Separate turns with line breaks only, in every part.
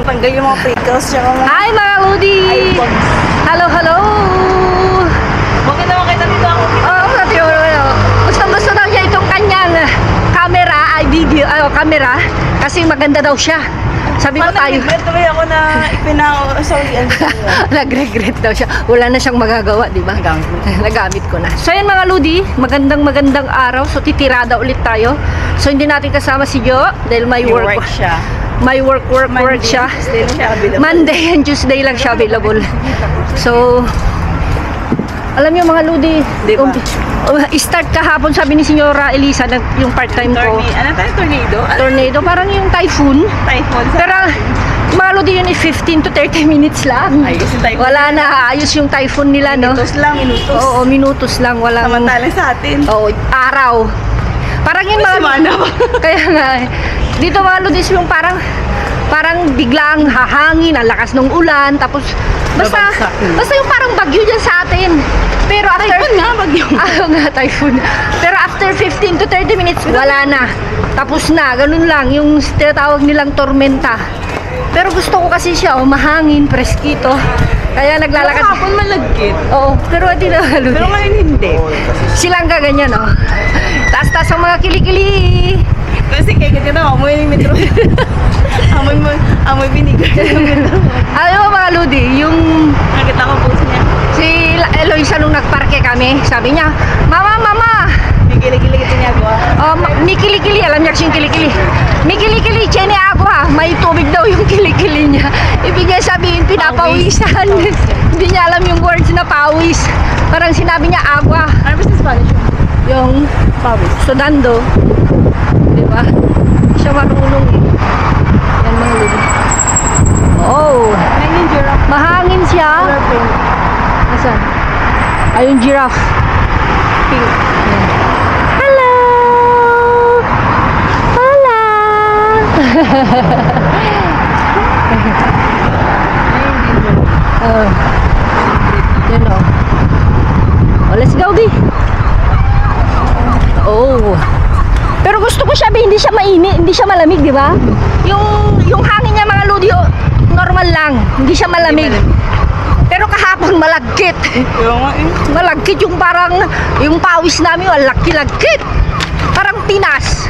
matanggal yung mga pickles.
Hi mga Lodi! Hello, hello!
Bakit naman kita dito ako?
Oo, gusto daw niya itong kanyang camera, camera, kasi maganda daw siya. Sabi ko tayo.
Tuloy ako na ipinang-saulian siya.
Nag-regret daw siya. Wala na siyang magagawa, di ba? Nagamit ko na. So yan mga Lodi, magandang araw. So titirada ulit tayo. So hindi natin kasama si Jo dahil may work
siya.
May work siya. Monday and Tuesday lang siya available. So alam niyo mga Lodi, start kahapon sabi ni Senyora Elisa yung part-time ko.
Ano tayo? Tornado?
Tornado, parang yung typhoon. Pero mga Lodi yun 15 to 30 minutes lang.
Ayos yung typhoon.
Wala na, ayos yung typhoon nila, no?
Minutos lang, minutos.
Oo, minutos lang. Walang,
samantalang sa atin.
Oo, araw. Parang yung mga... Kaya nga, dito mga Lodi yung parang biglang hahangin, ang lakas ng ulan, tapos basta yung parang bagyo dyan sa atin. Pero after... Typhoon nga, bagyo. Nga, typhoon. Pero after 15 to 30 minutes, wala na. Tapos na, ganun lang. Yung tinatawag nilang tormenta. Pero gusto ko kasi siya, mahangin, preskito. Kaya naglalakad.
Pero kapon malagkit.
Oo, pero hindi na halun.
Pero ngayon hindi.
Silang kaganyan, oh. Taas-taas ang mga kilikili.
Kasi kaya kita na, amoy yung metro. amoy binigay yung metro.
Alam mo mga Lodi, yung...
Nakita ko post niya.
Si Eloisa nung nagparke kami, sabi niya, Mama!
May kilikili ito niya agwa.
May kilikili, alam niya kasi yung kilikili. May kilikili, tiyan niya agwa. May tubig daw yung kilikili niya. Ibig niya sabihin, pinapawisan. Hindi niya alam yung words na pawis. Parang sinabi niya agwa.
Ano ba sa Spanish?
Yung
Pawis.
sudando. Diba? Siya marunong eh. Yan mga Lodi. Oh!
Ayun yung giraffe.
Mahangin siya. Asan? Ayun, giraffe.
Pink.
Hello! Hola! Yun o. Oh, let's go, Di. Oh. Pero gusto ko siya, hindi siya mainit, hindi siya malamig, di ba? Yung hangin niya mga Lodi, normal lang, hindi siya malamig. Pero kahapon malagkit. Malagkit yung parang yung pawis namin, laki-lagkit. Parang Pinas.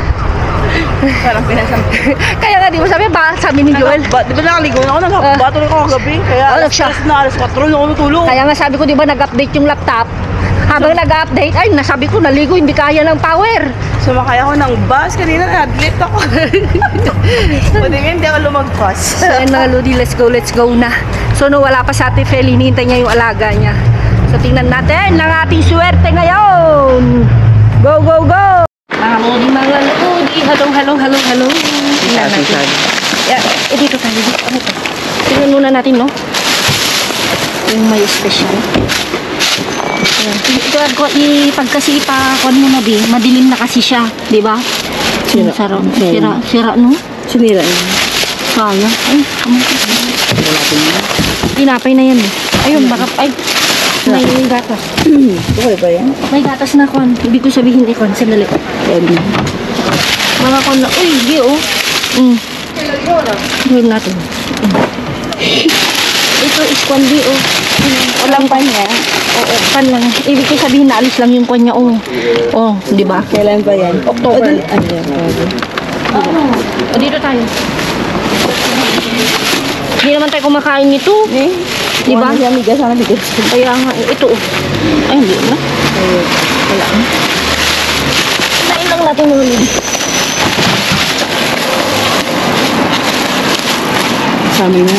Parang Pinas.
Kaya nga di ba sabi ni Joel.
Di ba nakaligo na ako, nagbato na ako kagabi. Kaya alas 4 na ako natulog.
Kaya nga sabi ko di ba nag-update yung laptop. Habang nag-update, ay nasabi ko naligo, hindi kaya ng power.
Sumakay ako ng bus, kanina na-adlit ako. Pwede nga hindi ako lumagpas.
So yan mga Lodi, let's go na. So no, wala pa sa Ate Fel, hinihintay niya yung alaga niya. So tingnan natin ang ating swerte ngayon. Go! Mga Lodi, hello. Tingnan natin. Yeah, dito tayo. Ano to? Tingnan muna natin, no? Yung may special. Ito pagkasi ipakon mo na di, madilim na kasi siya, di ba? Sira no?
Sinira yun.
Sayang. Ay, tinapay na yan eh. Ayun, baka, ay, may gatas.
Okay ba yan?
May gatas na kon. Ibig ko sabihin ikon, sandali. Mga kon na, uy, di oh. Gawin natin. Ito is kon di oh.
Walang pan niya?
Oo, pan lang. Ibig ko sabihin naalis lang yung kon niya oh. Oh, di ba?
Kailan pa yan?
October. Dito tayo. Hindi naman tayo kumakain nito. Di ba?
Bigas, sana bigas.
Kaya nga, ito oh. Ay, hindi na. Wala na. Kain lang natin mga Lodi.
Sabi nga.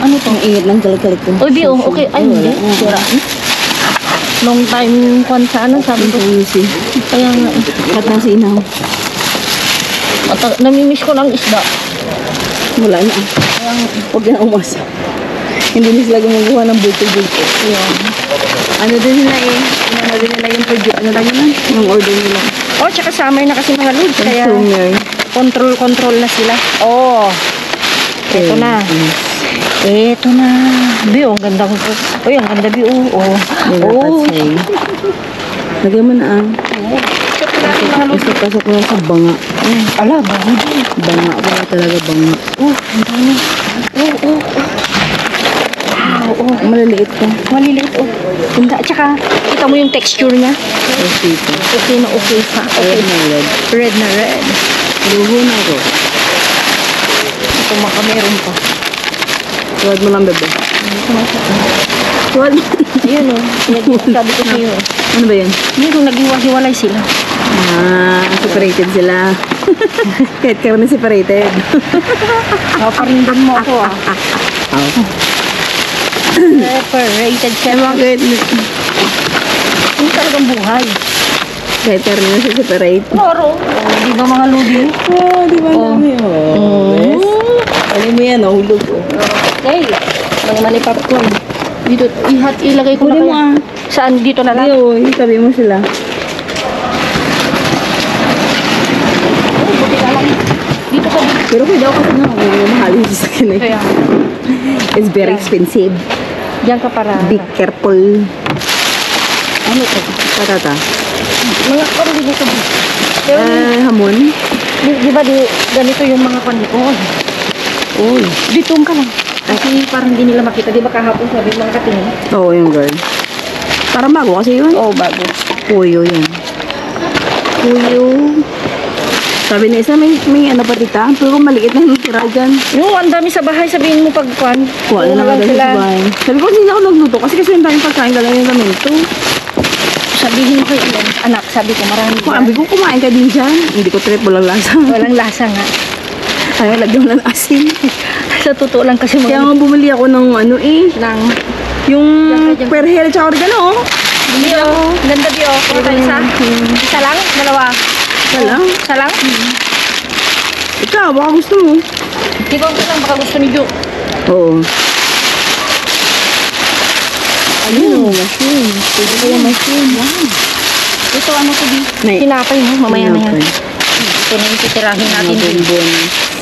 Ano to?
Ang init ng kalag-kalag ko.
Uy, Bi, okay. Ay, hindi. Sira. Long time kwan sa ano, sabi ko. Kaya nga.
Katang sinaw.
Namimiss ko ng isda.
Wala na. Huwag na umasa. Hindi na sila gumagawa ng bulto-bulto. Ano din nila eh. Ano din nila yung produce. Ano lang yun? Yung order nila.
Oh, tsaka summer na kasi mga Lodi. Kaya control na sila. Oh. Ito na. Ito na. Bi, ang ganda ko. Uy, ang ganda, Bi. Oh.
Lagyan mo na ang. Pasok na sa banga.
Ala, banga.
Banga. Wala talaga banga.
Ang dami. Oo.
Maliliit ka.
Maliliit, oh. Ganda. At saka, kita mo yung texture niya.
Okay ito.
Okay na okay pa. Okay.
Red na red.
Red na red.
Luho na ito.
Ito maka meron pa.
Tuwad mo lang, bebe.
Ito na siya.
Tuwad.
Ayun, oh. Sabi ko sa'yo, oh.
Ano ba yan?
Meron, nag-iwa-hiwalay sila.
Separated sila. Kahit karne separated.
Paparindan mo ako, ah. Separated siya.
Bakit?
Hindi talagang buhay.
Kahit karne na siya separate.
Klaro. Oh, di ba mga ludi?
Di ba dami? Alam mo yan, nahulog.
Okay. Nang mani popcorn. Dito, ilagay ko na
Kunin mo
kaya. Saan? Dito na lang?
Hindi, itabi mo sila.
Buti na lang. Dito ka.
Pero kaya daw kasi na, mahal yung sasakyan eh.
Kaya.
It's very expensive.
Diyan ka para.
Be careful.
Ano ito?
Patata.
Mga parang dito. Pero,
Hamon.
di ba ganito yung mga panlikon?
Uy.
Dito ka lang. Kasi parang hindi nila makita. Di ba kahapon sabi mga katingin?
Oo, yung girl. Parang bago kasi yun.
Oo, bago.
Puyo yan. Puyo. Sabi na isa, may ano pa tita. Pero maliit na yung tira dyan.
Yung ang dami sa bahay, sabihin mo pagkuhan.
Kuha na lang sila. Sabi ko, hindi na ako nagluto. Kasi yung tayong pagkain ka lang yung gamento.
Sabihin mo kay Ian, anak, sabi ko marami
Kung
dyan.
sabi ko, kumain ka din dyan. Hindi ko trip, walang lasa.
Walang lasa nga.
Ayaw, lagyan mo ng asin.
Sa totoo lang kasi
Kaya nga bumili ako ng ano
Nang,
yung
Diyan.
per hair at oregano.
Bio, ganda bio. Kung tayo isa? Isa lang? Dalawa?
Wala.
Isa lang?
Ikaw, baka gusto mo.
Di ba lang baka gusto ni Jo?
Oo. Ayun, machine. Pwede ko yung machine.
Ito ano to di?
May-
Tinapay mo, mamaya na yan.
Tinapay.
Ito na yung titirahin natin.
Mga
Di.
bonbon.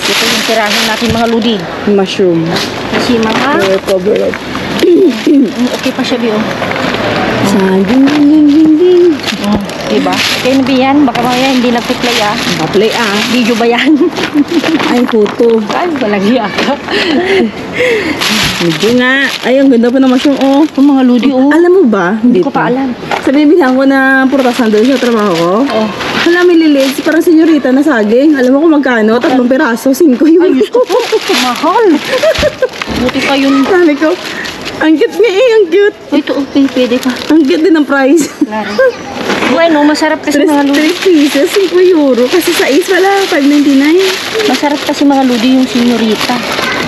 Ito yung tirahin natin mga ludi.
Mushroom.
Kasi mga,
Cover up.
okay pa siya bio.
Sa ding ding ding ding ding.
Diba? Kaya nabi yan, baka mamaya hindi nagpi-play ah.
Paplay ah.
Video ba yan?
Ay, photo.
Ay, balagi ako.
Hindi nga. Ay, ang ganda pa ng mushroom. Oh.
Yung mga ludi oh.
Alam mo ba?
Hindi ko pa alam.
Sabi, bilang ko na purtasan doon sa trabaho ko.
Oh.
Wala, may lilis. Parang senyorita na saging. Alam mo kung magkano? 3 piraso, 5 yun.
Ay, gusto ko. Mahal. Buti pa yun.
Sabi ko, ang cute nga eh, ang cute.
Oh, ito, okay, pwede ka.
Ang cute din ang price.
Klaro. Bueno, masarap kasi mga
3
ludi.
pieces, 5 euro. Kasi sa Ace wala, 5.99.
Masarap kasi mga ludi yung senyorita.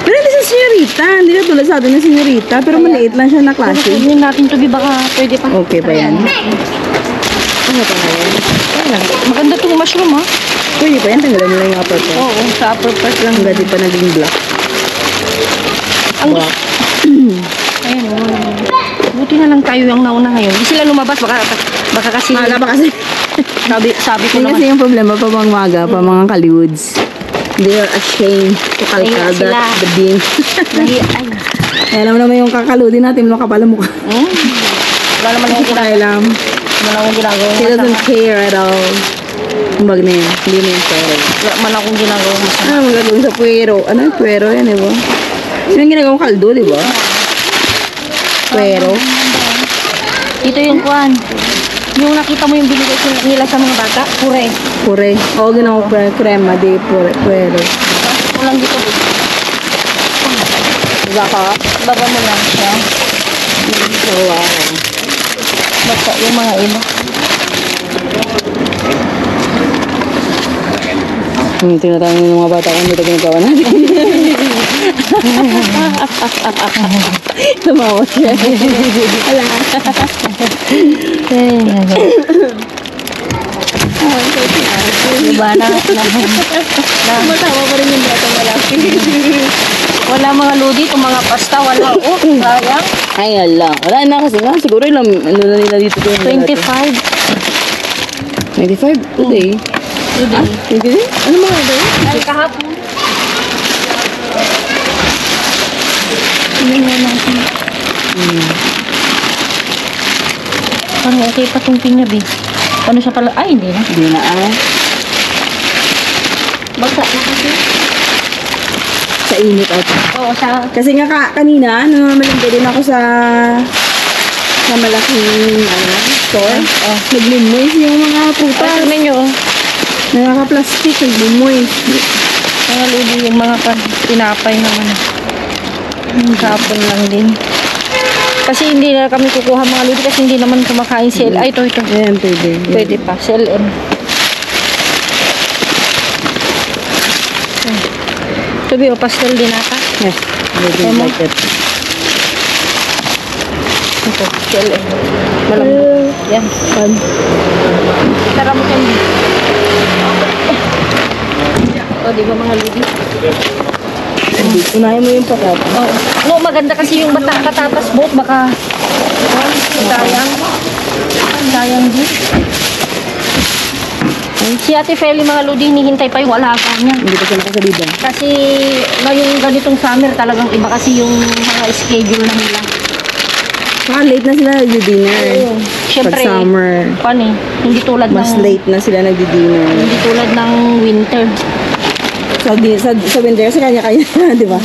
Pero hindi sa senyorita. Hindi na tulad sa atin na senyorita. Pero maliit lang siya na
Pero
klase.
kunin natin to, baka pwede pa.
Okay pa yan. Ano pa nga yan?
Maganda tong mushroom ha.
Pwede pa yan. Tanggalan mo lang yung upper part.
Oo, sa upper part lang.
Ang gadi pa naging black.
Ang gusto. Ayun, oh. Buti na lang tayo yung nauna ngayon. Hindi sila lumabas, baka kasi
Maga pa kasi.
sabi ko
Yun
naman.
kasi yung problema pa bang maga pa mga kaliwoods. They are ashamed to
Kaya
kalkal
sila.
the bean.
Ay.
Kaya alam mo naman yung kakaludin natin, makapal ang mukha.
Wala naman akong ginagawa.
Kaya alam.
Wala naman akong ginagawa.
She doesn't care at all. Ang bag na yun. Hindi na yung pero.
Wala man akong ginagawa.
Ano ang magagawin sa puwero? Ano yung puwero yan, di ba? Yun ang ginagawang kaldo, di ba? Puwero.
Ito yung kuan. Yung nakita mo yung binigay nila sa mga bata, pure.
Pure. Oo, ginawang krema, di puwero.
Walang dito.
Diba ka?
Baba mo lang siya.
Oh, wow.
Basta yung mga iba.
Tinatawag ng mga bata kung dito ginagawa natin. Tumawa siya. Wala.
Diba na?
Matawa pa rin yung bata malaki.
Wala mga ludi, itong mga pasta, wala. Oh, sayang.
Ay, ala. Wala na kasi nga. Siguro ilang, ano na nila dito.
25.
95? Today?
Today.
Today? Ano mga ito?
Ay, kahapon. Tingnan natin. Parang okay pa itong pinyabi. Paano siya pala? Ay, hindi na.
Hindi na ah.
Bagsa na kasi.
Sa init ata.
Oo, sa...
Kasi nga kanina, namamalingke din ako sa malaking store.
Oh.
Naglumoy yung mga prutas.
Tignan nyo, oh.
Nakaka-plastic, naglumoy.
Mga ludi yung mga tinapay naman. Kapon lang din. Kasi hindi na kami kukuha mga ludi kasi hindi naman kumakain si Ay, ito.
Ayan, pwede.
Pwede pa, si LM. Ito ba, pastel din ata?
Yes, pwede
Emo?
like it.
Ito, si LM. Malambot. Yan. Tara mo kayo. O, di ba mga ludi?
Unahin mo yung pakat.
Oh, no, maganda kasi yung patatas boat, baka sayang din. Si Ate Feli mga ludi, hinihintay pa yung alaga niya.
Hindi pa siya nakasaliban.
Kasi ngayong ganitong summer talagang iba kasi yung mga schedule na nila.
Late na sila nagdi-dinner.
Oo. Siyempre,
Pag summer,
paano eh, hindi tulad
mas
ng
late na sila nagdi-dinner.
hindi tulad ng winter.
Sa winter, sa kanya-kanya, di ba?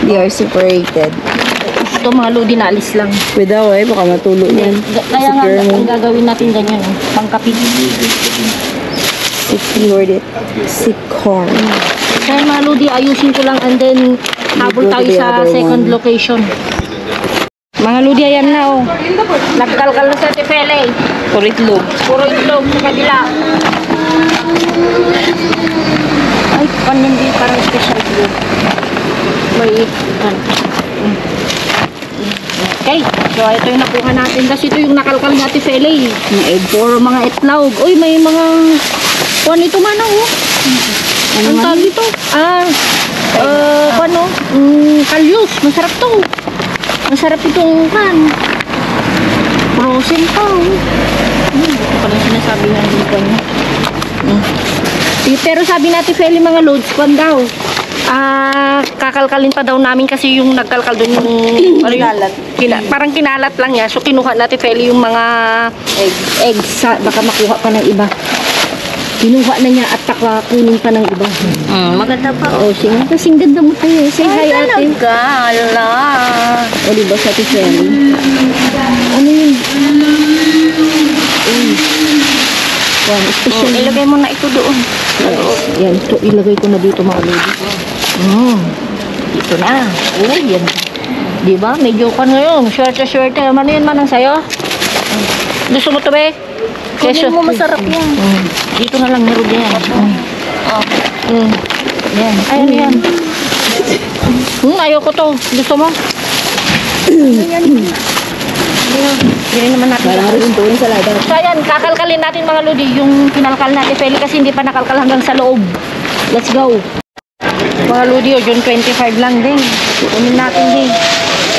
They are separated.
Ito mga ludi na alis lang.
Pwede ako baka matulo yan.
Kaya nga,
Secure mo.
ang gagawin natin ganyan, oh, pangkapit.
Secured it. Secure.
Kaya mga ludi, ayusin ko lang and then habol
Go to
tayo
the
sa
other
second
one.
location. Mga ludi, ayan na oh. Nagkalkal na sa Tefele.
Puro itlog.
Puro itlog sa kabila. Ay, panin din parang special itlog. May Okay, so ito yung nakuha natin. Tapos ito yung nakalkal na Tefele. Yung egg. Puro mga itlog. Uy, may mga... Kuhan ito man oh. Ang tawag ito? Ano? Kalyus. Masarap to. Masarap itong kan. Frozen pa. Ito pala sinasabi nga dito niya. Pero sabi natin, Feli, mga loads, kwan daw. Kakalkalin pa daw namin kasi yung nagkalkal doon yung kinalat. Parang kinalat lang niya. So kinuha natin, Feli, yung mga eggs. Baka makuha pa ng iba. Kinuha na niya at kunin pa ng iba.
Maganda pa.
Oo, sige. Kasing ganda mo tayo. Say hi, ate.
Ala.
O, diba sa Tiffany?
Ano yun? Yan, special.
Ilagay mo na ito doon.
Yan, ito ilagay ko na dito mga lady. Dito na. Uy, yan. Diba? Medyo kan ngayon. Swerte-swerte. Ano yun manang sa'yo? Gusto mo to be?
Kunin mo, masarap yan.
Dito na lang meron yan. Yan. Ay, ano yan? Ayoko to. Gusto mo? Hindi naman natin.
Parang rin doon sa lada.
So ayan, kakalkalin natin mga lodi yung kinalkal natin Feli kasi hindi pa nakalkal hanggang sa loob. Let's go. Mga lodi, June 25 lang din. Kunin natin din.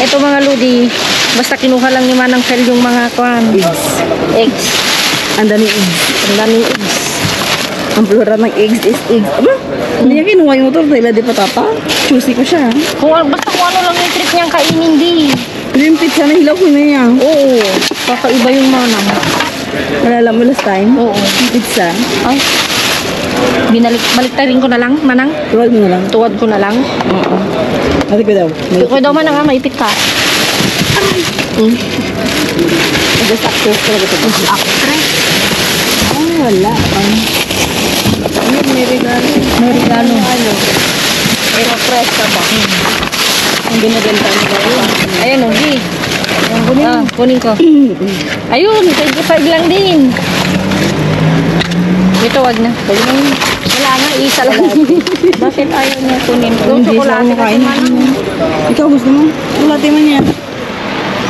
Ito mga lodi, basta kinuha lang ni Manang Fel yung mga eggs.
Ang daming eggs.
Ang daming eggs.
Ang plural ng eggs is eggs. Aba? Hindi niya kinuha yung motor dahil di patata. Choosy ko siya.
Basta kung ano lang yung trip niyang kainin din.
Yung pizza na hilaw ko na niya.
Oo, kakaiba yung Manang.
Malala mo last time?
Oo.
Yung pizza.
Ay, baliktarin ko na lang, Manang.
Tuwag mo na lang.
Tuwad ko na lang.
Oo. Ate ko daw.
Ikaw daw Manang, maipit ka.
Just actors talaga ito.
Actress.
Ay, wala. May regalo.
May regalo.
Pero fresh ka ba? Ang ginaganda nila yun.
Ayan o, G. Kunin ko. Ayun, 25 lang din. Ito, wag na. Wala nga, isa lang.
Bakit ayaw niya kunin?
Yung
Hindi
tsokolate
siya
kasi
kumakain.
Manang.
Ikaw gusto mo? Tulate man yan.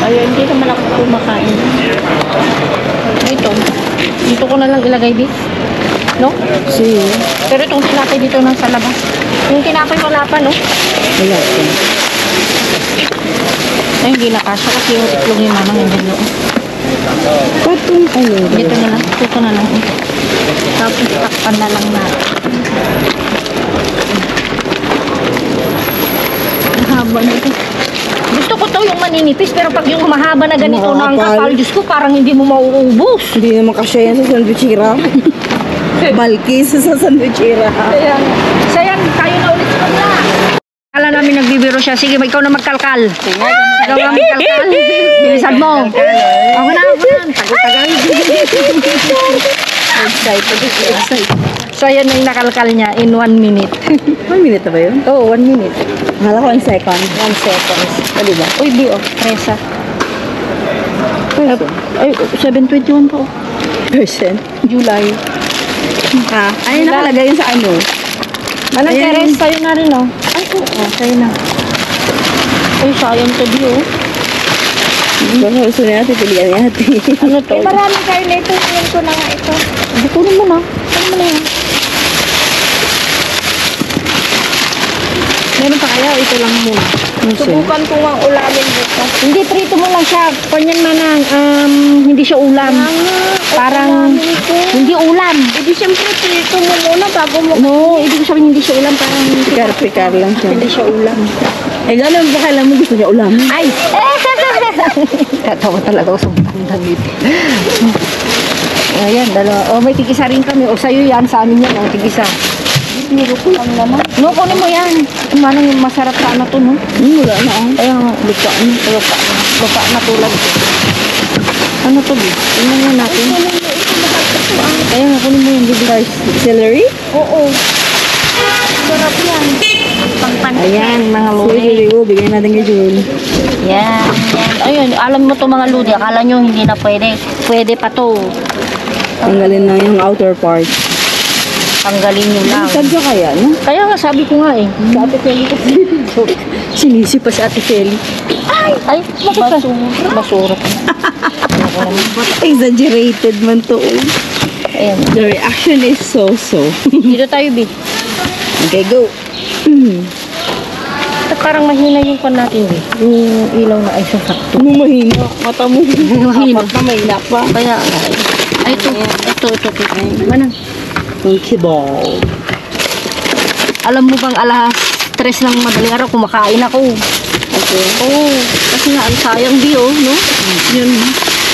Ayaw, hindi naman ako kumakain.
Dito ko na lang ilagay, B. No?
Si.
Pero itong tinapay dito nang sa labas. Yung tinapay wala pa, no?
Wala ko.
Ay, hindi nakasya kasi yung itlog ni Manang hindi doon.
Patong ano.
Dito na lang. Dito na lang. Tapos takpan na lang na. Ang haba na ito. Gusto ko to yung maninipis, pero pag yung mahaba na ganito na ang
Makakapal.
kapal, Diyos ko, parang hindi mo mauubos.
Hindi naman kasya yan sa sandwich hirap. Balkis sa sandwichera.
Kaya, sayang, tayo na ulit sa kanila. Akala namin nagbibiro siya. Sige, ikaw na magkalkal. Ikaw na magkalkal. Bilisan mo. Ako na. Tagal-tagal.
Excited.
So, ayan na yung nakalkal niya in 1 minute.
1 minute na ba yun?
Oo, 1 minute.
Akala ko 1 second.
1 seconds.
O, diba?
Uy, di oh. Presa. Ay, 7:21 pa oh.
Person.
July.
Ah, ay, nakalagay yun sa ano?
Manang
Ayan.
Teres, sa'yo na rin oh. Ay, oo, sa'yo na. Ay, sayang to di oh.
Baka gusto na natin, pilihan ni ate.
Ano to?
Eh, marami kayo nito. Tingnan ko na nga ito.
Hindi ko naman ah. Ano mo na yan? Meron pa kaya o ito lang muna?
Subukan ko ang ulamin dito.
Hindi, prito mo lang siya. Kanyan manang, hindi siya ulam. Parang, hindi ulam.
Eh, di siyempre, prito mo muna bago mo.
No, ibig sabihin hindi siya ulam. Parang,
Pikar lang siya.
hindi siya ulam.
Eh, gano'n ba kailan mo gusto niya ulam?
Ay! Tatawa talaga ako sa bandang dito. Ayan, dalawa. O, may tigisa rin kami. O, sa'yo yan. Sa amin yan. O, tigisa.
Biro ko lang naman.
No, kunin mo yan. Manang masarap sana to, no?
Wala na ako.
Kaya nga, lupa na. Lupa na tulad ko. Ano to, Bi? Tingnan nga natin. Kaya nga, kunin mo yung bibi.
Celery?
Oo. Sarap yan. Pangpansin.
Ayan, mga
Sige,
lodi.
sige, bigyan natin kay June.
Yan, yan. Ayun, alam mo to mga lodi. Akala nyo hindi na pwede. Pwede pa to.
Tanggalin lang yung outer part.
Tanggalin nyo lang.
Tagya kaya, no?
Kaya nga, sabi ko nga eh. Sa Ate Feli kasi.
Sinisi pa si Ate Feli.
Ay, bakit ka? Basura.
Exaggerated man to.
Ayan.
The reaction is so-so.
Dito tayo, Bi.
Okay, go.
At parang mahina yung pan natin, Bi. Yung ilaw na ay sasakto.
Ano mahina? Mata mo.
Mahina.
Apat na mahina pa.
Kaya, ay, ito. Manang.
Ang kibol.
Alam mo bang alas 3 ng madaling araw kumakain ako.
Okay.
Oo. Kasi nga, ang sayang di oh, no? Yun.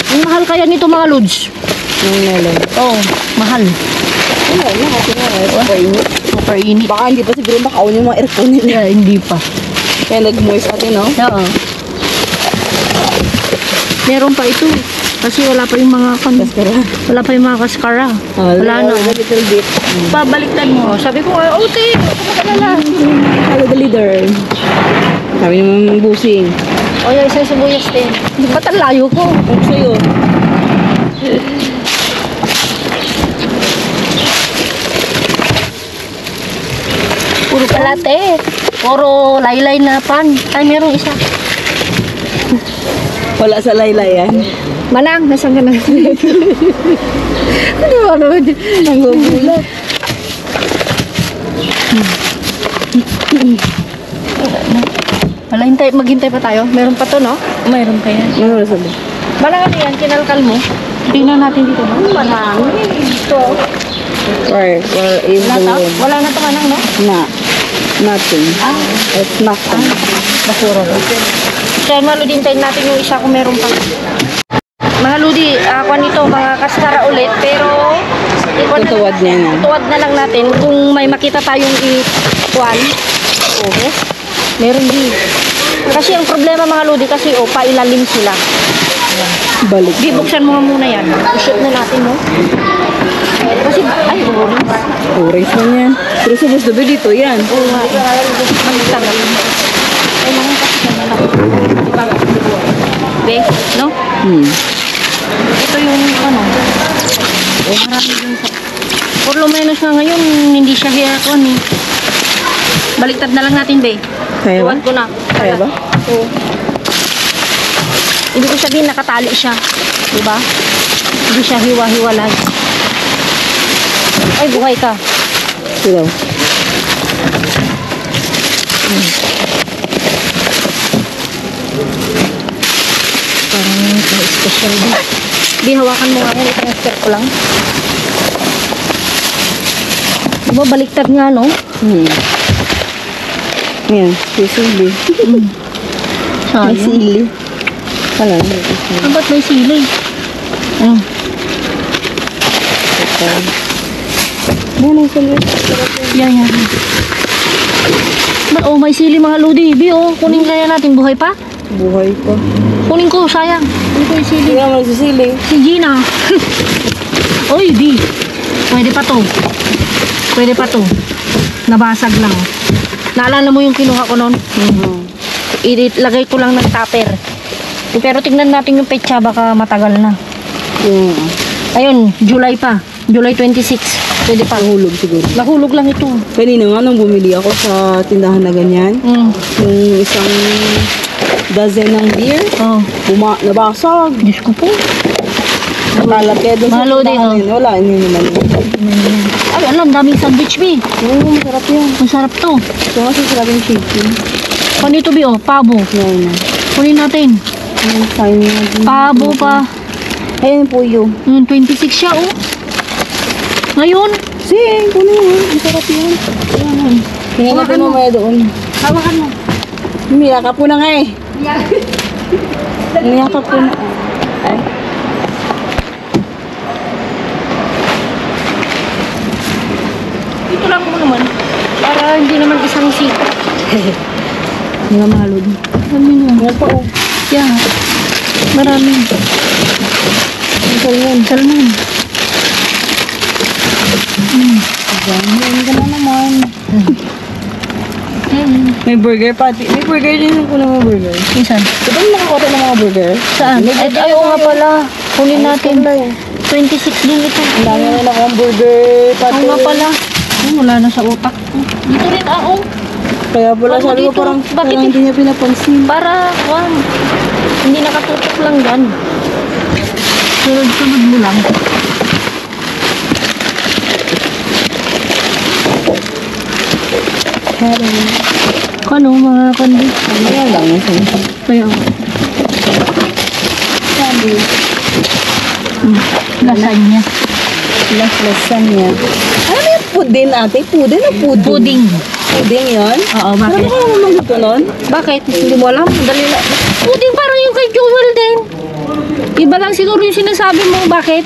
Ang mahal kaya nito mga lods.
Yung melon.
Oo, mahal.
Wala na kasi nga. Super init.
Super init.
Baka hindi pa siguro makaon yung mga aircon nila.
Yeah, hindi pa.
Kaya nag-moist ate, no?
Oo. Meron pa ito. Kasi wala pa yung mga
Kaskara.
wala pa yung mga kaskara. Wala na.
A little bit.
Pabaliktad mo.
Oh, sabi ko, te, magalala.
Follow the leader. Sabi naman busing.
O, yung isang sibuyas din. Ba't ang layo ko?
Kung sa'yo.
Puro kalate. Puro laylay na pan. Ay, merong isa.
Wala sa laylayan.
Manang, nasan ka na? Ano ba naman?
Nanggugulat.
Wala, maghintay pa tayo. Meron pa to, no?
Mayroon pa yan.
Ano na sabi?
Manang ano yan? Kinalkal mo? Tingnan natin dito, no?
Manang. Ito.
Where is the wood?
Wala na to, manang, no?
Na. Nothing. It's nothing.
Basura ba? Kaya mga Ludi, hintayin natin yung isa kung meron pa. Mga Ludi, ako nito, mga kaskara ulit, pero
Tutuwad niya na.
tuwad na lang natin kung may makita tayong ikuan. Okay? Meron din. Kasi ang problema mga Ludi, kasi pailalim sila.
Balik.
Di, buksan mo nga muna yan. I-shoot na natin, no? Kasi, ay, orange.
Orange man yan. Pero supposed to be dito yan.
Oo nga. Magtagal. Ay, mga kasi na lang. Diba? Be, no? Ito yung ano. Marami yung sa... Por lo menos nga ngayon, hindi siya hiyakon eh. Baliktad na lang natin, be.
Kaya ba?
Iwan ko na.
Kaya ba?
Oo. Hindi ko sabihin nakatali siya. Diba? Hindi siya hiwa-hiwalay. Ay, buhay ka.
Ito daw.
Parang may special din. Di, hawakan mo nga yan. I-transfer ko lang. Diba, baliktad nga, no?
Yan. Sisili. May
Sayang.
sili. Wala.
Ah, ba't may sili?
Yan ang sandwich.
Yan. Oh, may sili mga lodi. Bi, oh. Kunin kaya natin. Buhay pa?
Buhay pa.
Kunin ko, sayang. Kunin ko yung sili.
Hindi naman nagsisili.
Si Gina. Oy, Bi. Pwede pa to. Pwede pa to. Nabasag lang. Naalala mo yung kinuha ko noon? Ilagay ko lang ng tupper. Pero tignan natin yung petsa. Baka matagal na. Ayun, July pa. July 26. Pwede pa.
Nahulog siguro.
Nahulog lang ito.
Kanina nga nung bumili ako sa tindahan na ganyan, yung isang dozen ng beer,
Oh.
nabasag.
Diyos ko po.
Nakalat kaya doon sa
Malo din,
tindahan
oh.
yun. Wala, hindi naman yun.
Ay, alam, daming sandwich, Bi.
Oo, masarap yan.
Masarap to.
Ito nga sarap yung chicken.
Kunin ito, Bi, oh. Pabo.
Yan na.
Kunin natin.
Ayun, kain natin.
Pabo pa.
Ayun po yun.
26 siya, oh. Ngayon,
Sige, kunin mo. Masarap yan. Kaya
Hawakan
natin
mo.
mamaya doon.
hawakan mo.
Umiyakap po na nga eh. Umiyakap po na. Ay.
Ito lang mo naman. Para hindi naman isang sita.
Mga malod.
Ano yun?
Meron pa oh.
Yeah. Marami.
Salmon.
Salmon.
Yan ka na naman. May burger pati. May burger din kung mga burger.
Isan?
Ito ba nakakuha ng mga burger?
Saan? Ay, ayaw nga pala. Kunin natin.
Ay,
26 din ito.
ang dami na akong burger pati.
Oo nga pala. Wala na sa utak ko. Dito rin, oh.
Kaya pala
Ano
sabi ko
dito?
parang,
Bakit
parang hindi niya pinapansin.
Para, hindi nakatutok lang yan. Sunod-sunod mo lang. Kano mga kandi?
Ano yan lang?
Kaya,
Sabi.
lasagna.
Lasagna. Ano yung pudin ate? Pudin o puding?
Pudding.
Puding yun?
Oo,
Ano
bakit?
ka naman magluto nun?
Bakit? Hindi mo alam? Dali na. Pudding parang yung kay Joel din. Iba lang siguro yung sinasabi mo. Bakit?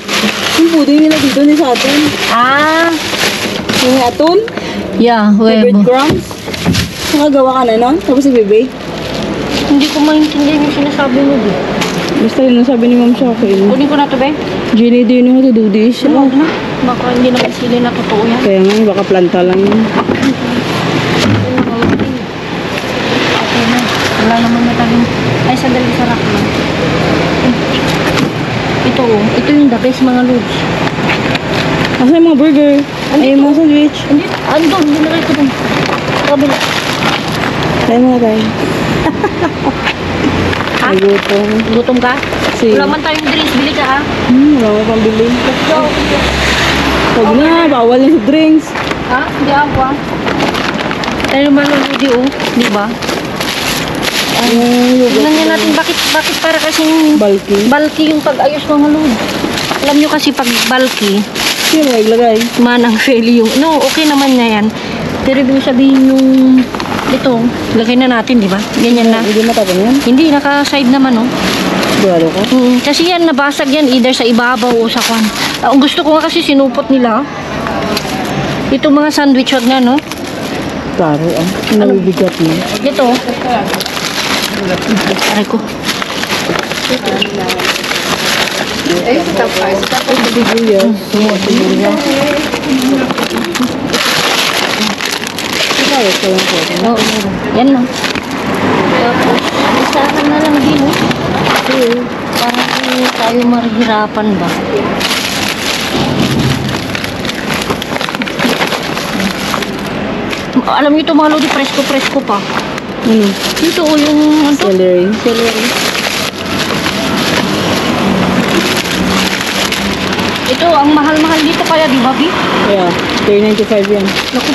Yung puding nila dito ni sa atin.
Ah,
Yung aton?
yeah, webo.
Breadcrumbs? Nakagawa ka na nun? Tapos si Bebe?
Hindi ko maintindihan yung sinasabi mo, di.
Basta yun ang sabi ni Ma'am sa akin.
Kunin ko na to, be.
Jenny, do you know how to do this?
Huwag na. Baka hindi naman sila na totoo yan.
Kaya nga, baka planta lang yun.
Okay na. Wala naman na tayong... Ay, sandali, sarap lang. Ito, oh. Ito yung the best, mga loads.
Asa yung mga burger? Ay, yung mga sandwich.
Hindi, andun. Binigay ko dun. Kabila.
Kaya mga tayo.
Ha?
Ay, gutom.
Gutom ka?
Si...
Wala man tayong drinks. Bili ka, ha?
Wala mo pang bili.
Go.
Huwag na, bawal yung drinks.
Ha? Hindi ako, ha? Tayo naman ludi, oh. Di ba? Tingnan niya natin bakit para kasing
Bulky.
bulky yung pag-ayos mga load. Alam nyo kasi pag bulky,
Sino naglagay?
manang failure yung... No, okay naman na yan. Pero ibig sabihin yung... Ito, lagay na natin, di ba? Ganyan na.
Hindi matapang yan.
Hindi, naka-side naman, oh.
Sigurado ka?
Kasi yan, nabasag yan either sa ibabaw o sa kwan. Ang gusto ko nga kasi sinupot nila. Itong mga sandwich, wag na, no?
Taro ah. Nabibigat mo.
Ito. Aray ko.
Sibuyas. Sibuyas ka lang po.
Oo, yan lang. Tapos, isahan na lang din, oh. Parang tayo mahirapan ba? Alam niyo ito mga lodi, presko-presko pa.
Ano?
Dito, oh, yung... Ano to?
Celery.
Celery. Ito, ang mahal-mahal dito kaya, di ba, Bi?
Kaya, 395 yan.
Naku.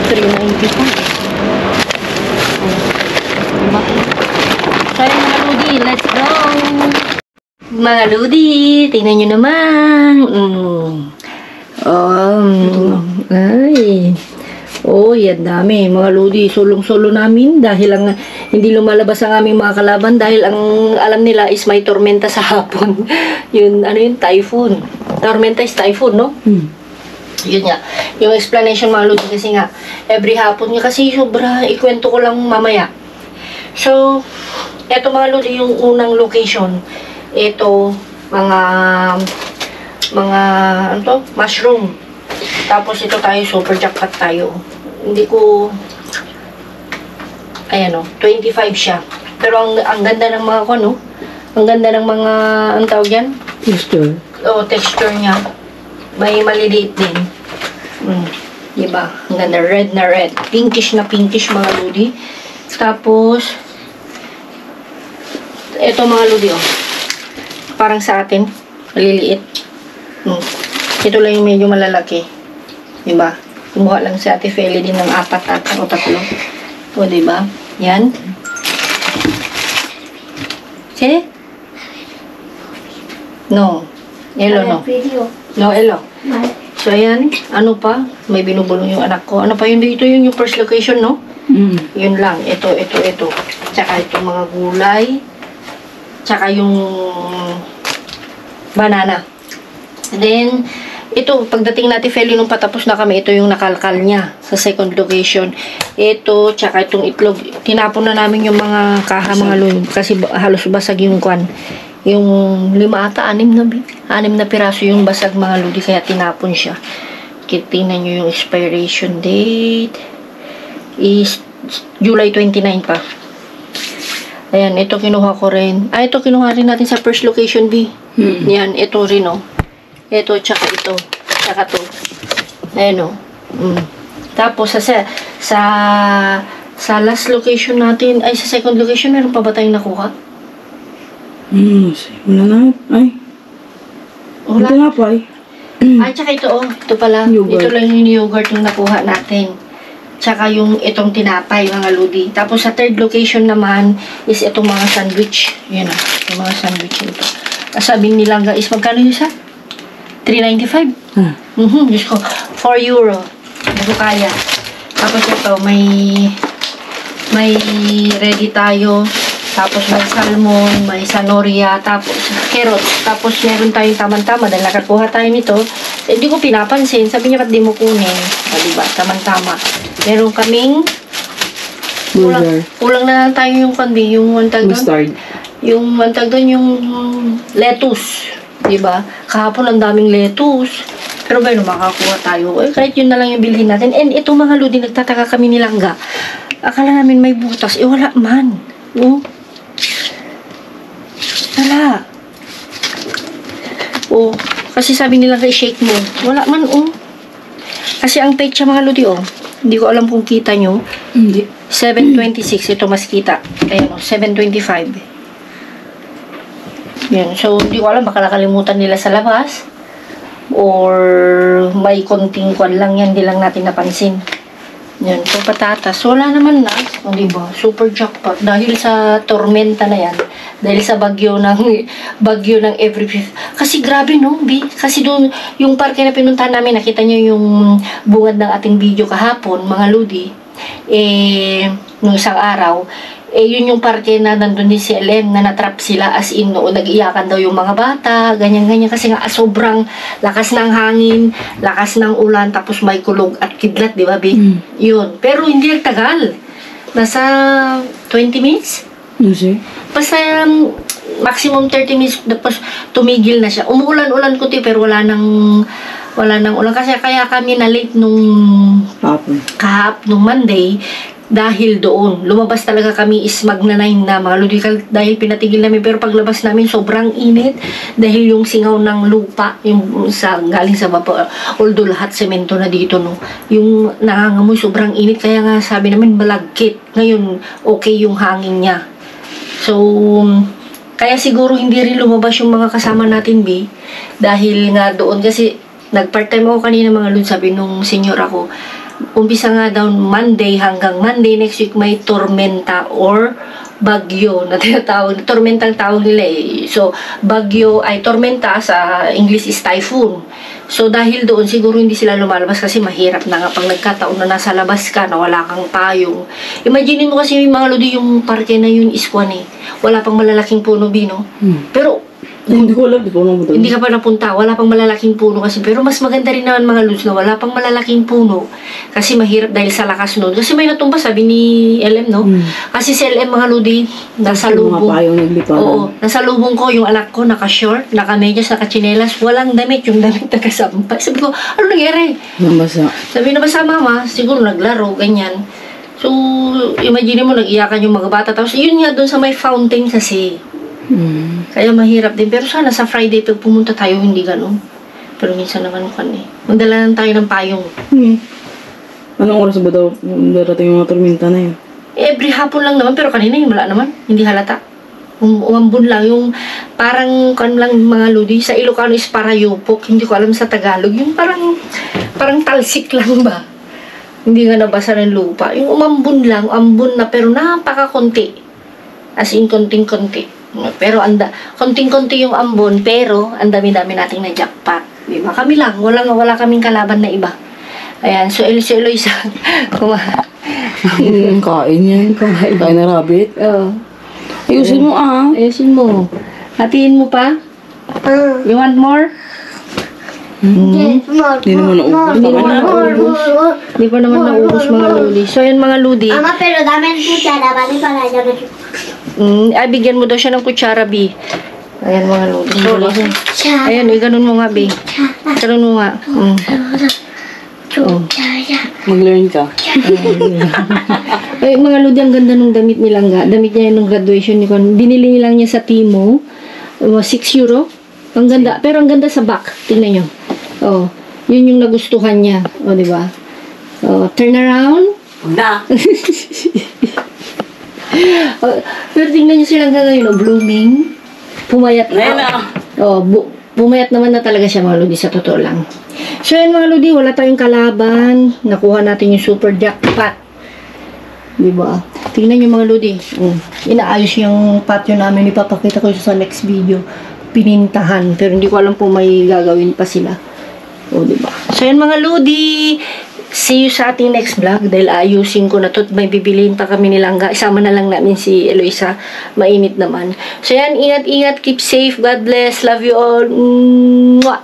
390 pa. Diba? Sorry mga Ludi, let's go! Mga Ludi, tingnan nyo naman. Ay. Oh, yan dami. Mga Ludi, sulong-sulo namin dahil ang hindi lumalabas ang aming mga kalaban dahil ang alam nila is may tormenta sa hapon. Yun, ano yun, typhoon. tormenta is typhoon, no? Yun nga. Yung explanation mga lodi kasi nga, every hapon nga kasi sobra, ikwento ko lang mamaya. So, eto mga lodi yung unang location. Ito, ano to? Mushroom. Tapos ito tayo, super jackpot tayo. Hindi ko, ayan o, 25 siya. Pero ang ganda ng mga ano, ang ganda ng mga, ang tawag yan?
Texture.
Texture niya. May maliliit din. Diba? Ang ganda, red na red. Pinkish na pinkish mga lodi. Tapos, ito mga lodi oh. Parang sa atin, maliliit. Ito lang yung medyo malalaki. Diba? Kumuha lang si Ate Feli din ng 4 o 3. O, diba? Yan. Sige? No. Elo, no. No, elo. So, ayan. Ano pa? May binubulong yung anak ko. Ano pa yun dito? Yung first location, no? Yun lang. Ito. Tsaka itong mga gulay. Tsaka yung banana. And then, ito, pagdating natin Feli nung patapos na kami, ito yung nakalkal niya sa second location. Ito, tsaka itong itlog. Tinapon na namin yung mga kaha, mga lun. Kasi halos basag yung kwan. Yung 5 ata, 6 na piraso yung basag mga ludi, kaya tinapon siya. Tingnan nyo yung expiration date. Is July 29 pa. Ayan, ito kinuha ko rin. Ito kinuha rin natin sa first location B. Yan, ito rin oh. Ito, tsaka ito. Tsaka to. Ayan oh. Tapos, sa last location natin, ay sa second location, meron pa ba tayong nakuha?
Wala na. Ay.
Wala.
Ito nga pa ay.
Ay, tsaka ito oh. Ito pala.
Yogurt.
Ito lang yung yogurt yung nakuha natin. Tsaka yung itong tinapay, mga ludi. Tapos sa third location naman is itong mga sandwich. Yan ah. Yung mga sandwich nito. Sabi nila guys, magkano yung isa? 3.95. Diyos ko. 4 euro. Hindi ko kaya. Tapos ito, may ready tayo. Tapos may salmon, may sanoria, tapos carrots. Tapos meron tayong tamang-tama dahil nakakuha tayo nito. Hindi ko pinapansin. Sabi niya, ba't di mo kunin? O, diba? Tamang-tama. Meron kaming kulang na lang tayo yung kandi, yung wantag doon.
Mustard.
Yung wantag doon, yung lettuce. Diba? Kahapon ang daming lettuce. Pero ba makakuha tayo? Eh, kahit yun na lang yung bilhin natin. And ito mga lodi, nagtataka kami nilangga. Akala namin may butas. Eh, wala man. Oh. Wala. Oh. Kasi sabi nila kay shake mo. Wala man, oh. Kasi ang page siya mga lodi, oh. Hindi ko alam kung kita nyo.
Hindi.
7.26. Ito mas kita. Ayan, oh. 7.25. Yan. So, hindi ko alam. Baka nakalimutan nila sa labas. Or may konting kwan lang yan. Hindi lang natin napansin. Yan. So, patatas. Wala naman na. O, diba? Super jackpot. Dahil sa tormenta na yan. Dahil sa bagyo ng every fifth. Kasi grabe, no? Kasi doon, yung parke na pinuntahan namin, nakita nyo yung bungad ng ating video kahapon, mga ludi. Nung isang araw, yun yung parke na nandun din si LM na natrap sila as in noon, nag-iyakan daw yung mga bata, ganyan-ganyan kasi nga sobrang lakas ng hangin, lakas ng ulan, tapos may kulog at kidlat, di ba, Yun. Pero hindi nagtagal. Nasa 20 minutes?
Kasi?
Basta maximum 30 minutes, tapos tumigil na siya. Umuulan-ulan ko pero wala nang ulan. Kasi kaya kami na late nung nung Monday, dahil doon, lumabas talaga kami is magna-9 na mga lodi, dahil pinatigil namin, pero paglabas namin sobrang init dahil yung singaw ng lupa yung galing sa baba, although lahat semento na dito, no, yung nangangamoy sobrang init, kaya nga sabi namin malagkit. Ngayon okay yung hangin niya, so kaya siguro hindi rin lumabas yung mga kasama natin dahil nga doon, kasi nag-part time ako kanina mga lodi, sabi nung senior ako, umpisa nga daw Monday hanggang Monday next week may tormenta or bagyo na tinatawag. Tormenta ang tawag nila eh. So, bagyo ay tormenta, sa English is typhoon. So, dahil doon siguro hindi sila lumalabas kasi mahirap na nga pag nagkataon na nasa labas ka na wala kang payong. Imagine mo kasi mga lodi, yung parke na yun is kwan eh. Wala pang malalaking puno, no? Pero
Hindi ko alam, di ko alam.
Hindi ka pa napunta, wala pang malalaking puno kasi. Pero mas maganda rin naman mga lods na wala pang malalaking puno. Kasi mahirap dahil sa lakas nun. Kasi may natumba, sabi ni LM, no? Kasi si LM mga lodi, nasa lubong.
Mga payong nagliparan.
Oo, nasa lubong ko, yung anak ko, naka-short, naka-medyas, naka-chinelas, walang damit, yung damit nakasampay. Sabi ko, ano nangyari?
Nabasa.
Sabi na ba sa mama, siguro naglaro, ganyan. So, imagine mo, nag-iyakan yung mga bata. Tapos, yun nga doon sa may fountain kasi. Kaya mahirap din. Pero sana sa Friday, pag pumunta tayo, hindi ganun. Pero minsan naman kan eh. Magdala lang tayo ng payong.
Anong oras ba daw darating yung mga tormenta na yun?
Every hapon lang naman, pero kanina yung wala naman. Hindi halata. Umambun lang. Yung parang kan lang mga lodi. Sa Ilocano is parayupok. Hindi ko alam sa Tagalog. Yung parang talsik lang ba? Hindi nga nabasa ng lupa. Yung umambun lang, ambun na, pero napakakunti. As in, konting-konti. Pero konting-konti yung ambon, pero ang dami-dami nating na jackpot. Diba? Kami lang, wala kaming kalaban na iba. Ayan, so Eloisa,
Kain yan. Kain na rabbit.
Oh.
Ayusin mo
Ayusin mo. Hatiin mo pa? You want more?
Hindi naman naubos.
Hindi naman naubos. Hindi pa naman naubos mga ludi. So, yan mga ludi.
Ama, pero dame el cuchara, vale para allá.
Ay, bigyan mo daw siya ng kutsara, B. Ayan mga lodi. So, ayan, ganun mo nga, B. Ganun mo nga.
Mag-learn ka.
Ay, mga lodi, ang ganda nung damit nila nga. Damit niya nung graduation ni Kon. Binili lang niya sa Timo. 6 euro. Ang ganda. Pero ang ganda sa back. Tingnan nyo. Oh, yun yung nagustuhan niya. O, di ba? Oh, turn around.
Na.
Pero tingnan nyo silang ngayon, blooming. Pumayat na. Pumayat naman na talaga siya mga lodi, sa totoo lang. So yan mga lodi, wala tayong kalaban. Nakuha natin yung super jackpot. Diba? Tingnan nyo mga lodi. Inaayos yung patio namin. Ipapakita ko sa next video. Pinintahan. Pero hindi ko alam kung may gagawin pa sila. Diba? So yan mga lodi. See you sa ating next vlog dahil ayusin ko na to. May bibiliin pa kami nilangga. Isama na lang namin si Eloisa. Mainit naman. So yan, ingat-ingat. Keep safe. God bless. Love you all. Mwah!